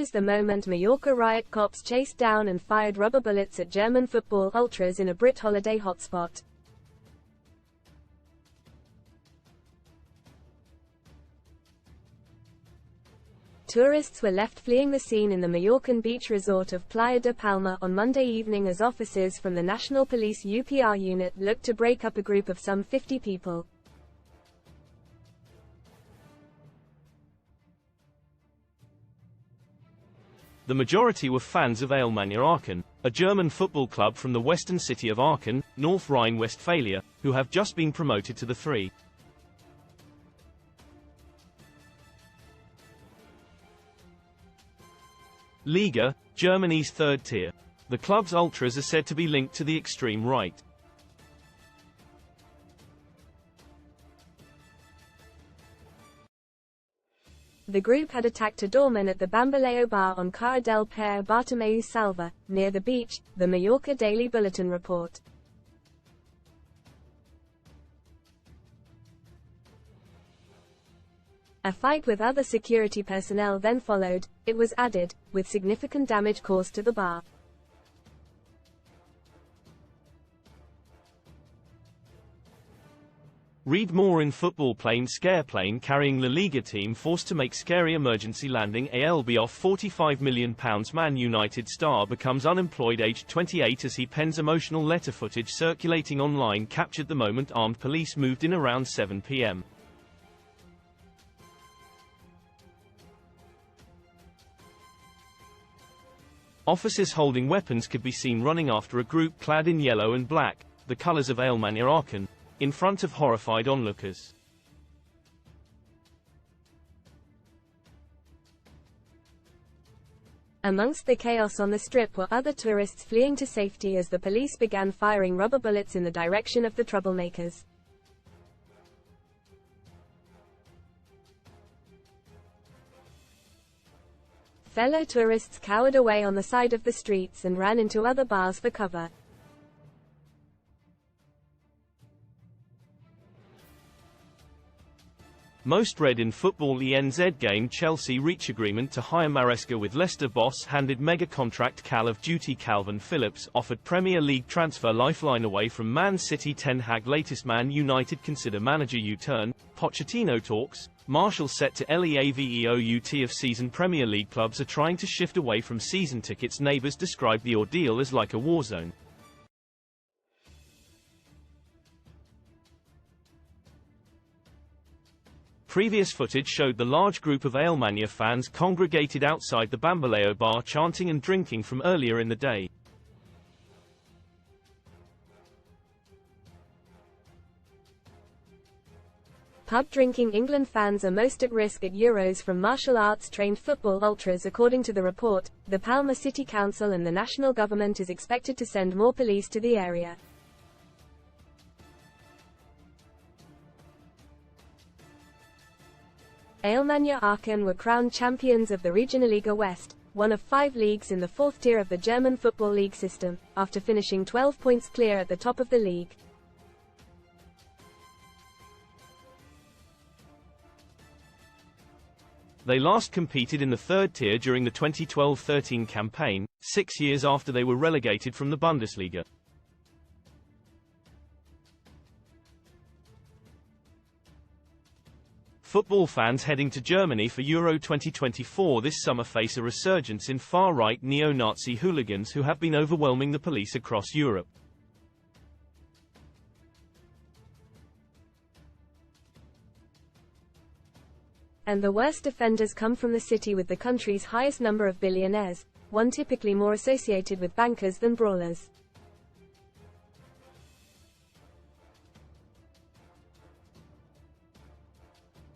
seized the moment Mallorca riot cops chased down and fired rubber bullets at German football ultras in a Brit holiday hotspot. Tourists were left fleeing the scene in the Mallorcan beach resort of Playa de Palma on Monday evening as officers from the National Police UPR unit looked to break up a group of some 50 people. The majority were fans of Alemannia Aachen, a German football club from the western city of Aachen, North Rhine-Westphalia, who have just been promoted to the 3. Liga, Germany's third tier. The club's ultras are said to be linked to the extreme right. The group had attacked a doorman at the Bamboleo bar on Cara del Per Bartomeu Salva, near the beach, the Mallorca Daily Bulletin report. A fight with other security personnel then followed, it was added, with significant damage caused to the bar. Read more in Football. Plane scare. Plane carrying La Liga team forced to make scary emergency landing. ALB off £45 million. Man United star becomes unemployed aged 28 as he pens emotional letter. Footage circulating online captured the moment armed police moved in around 7 p.m. Officers holding weapons could be seen running after a group clad in yellow and black, the colours of Alemannia Aachen, in front of horrified onlookers. Amongst the chaos on the strip were other tourists fleeing to safety as the police began firing rubber bullets in the direction of the troublemakers. Fellow tourists cowered away on the side of the streets and ran into other bars for cover. Most read in Football. ENZ game. Chelsea reach agreement to hire Maresca with Leicester. Boss handed mega contract. Call of Duty. Calvin Phillips offered Premier League transfer lifeline away from Man City. Ten Hag latest. Man United consider manager U-turn. Pochettino talks. Marshall set to LEAVEOUT of season. Premier League clubs are trying to shift away from season tickets. Neighbours describe the ordeal as like a war zone. Previous footage showed the large group of Alemannia fans congregated outside the Bamboleo bar chanting and drinking from earlier in the day. Pub drinking. England fans are most at risk at Euros from martial arts trained football ultras. According to the report, the Palma City Council and the national government is expected to send more police to the area. Alemannia Aachen were crowned champions of the Regionalliga West, one of 5 leagues in the 4th tier of the German Football League system, after finishing 12 points clear at the top of the league. They last competed in the 3rd tier during the 2012-13 campaign, 6 years after they were relegated from the Bundesliga. Football fans heading to Germany for Euro 2024 this summer face a resurgence in far-right neo-Nazi hooligans who have been overwhelming the police across Europe. And the worst offenders come from the city with the country's highest number of billionaires, one typically more associated with bankers than brawlers.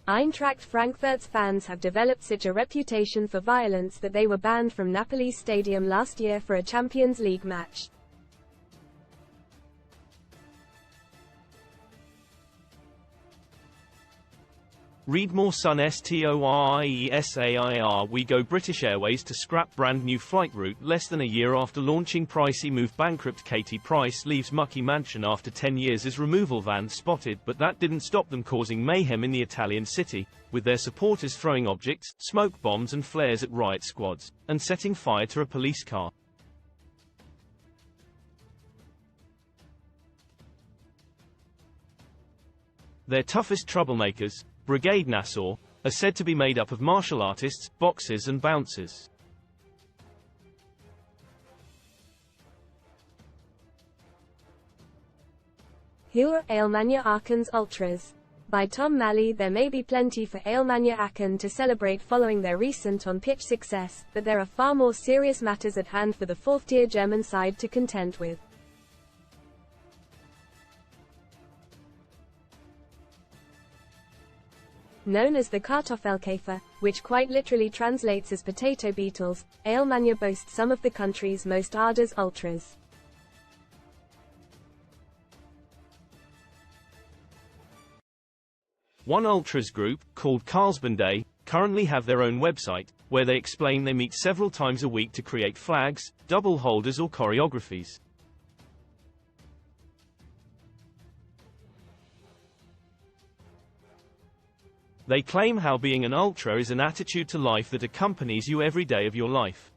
Eintracht Frankfurt's fans have developed such a reputation for violence that they were banned from Napoli's stadium last year for a Champions League match. Read more. Sun STORIESAIR. We go. British Airways to scrap brand new flight route less than a year after launching. Pricey move. Bankrupt Katie Price leaves Mucky Mansion after 10 years as removal van spotted, but that didn't stop them causing mayhem in the Italian city, with their supporters throwing objects, smoke bombs and flares at riot squads, and setting fire to a police car. Their toughest troublemakers, Brigade Nassau, are said to be made up of martial artists, boxers and bouncers. Who are Alemannia Aachen's ultras? By Tom Malley. There may be plenty for Alemannia Aachen to celebrate following their recent on-pitch success, but there are far more serious matters at hand for the fourth-tier German side to contend with. Known as the Kartoffelkäfer, which quite literally translates as potato beetles, Alemannia boasts some of the country's most ardent ultras. One ultras group, called Karlsbande, currently have their own website, where they explain they meet several times a week to create flags, double holders or choreographies. They claim how being an ultra is an attitude to life that accompanies you every day of your life.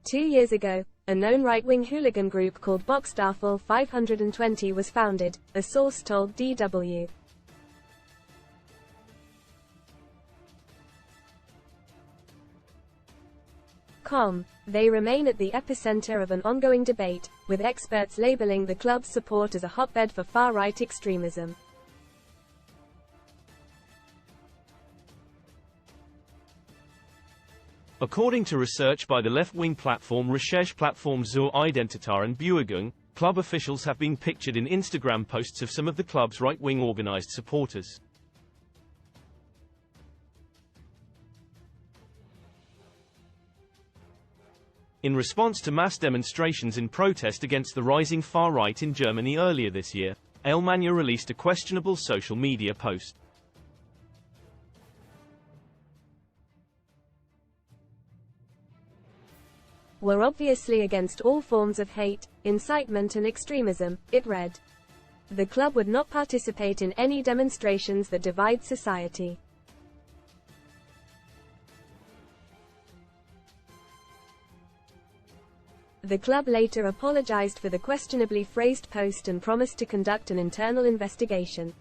Two years ago, a known right-wing hooligan group called Boxstaffel 520 was founded, a source told DW. They remain at the epicenter of an ongoing debate, with experts labeling the club's support as a hotbed for far-right extremism. According to research by the left-wing platform Rechercheplattform zur identitären Bewegung, club officials have been pictured in Instagram posts of some of the club's right-wing organized supporters. In response to mass demonstrations in protest against the rising far-right in Germany earlier this year, Alemannia released a questionable social media post. We're obviously against all forms of hate, incitement and extremism, it read. The club would not participate in any demonstrations that divide society. The club later apologized for the questionably phrased post and promised to conduct an internal investigation.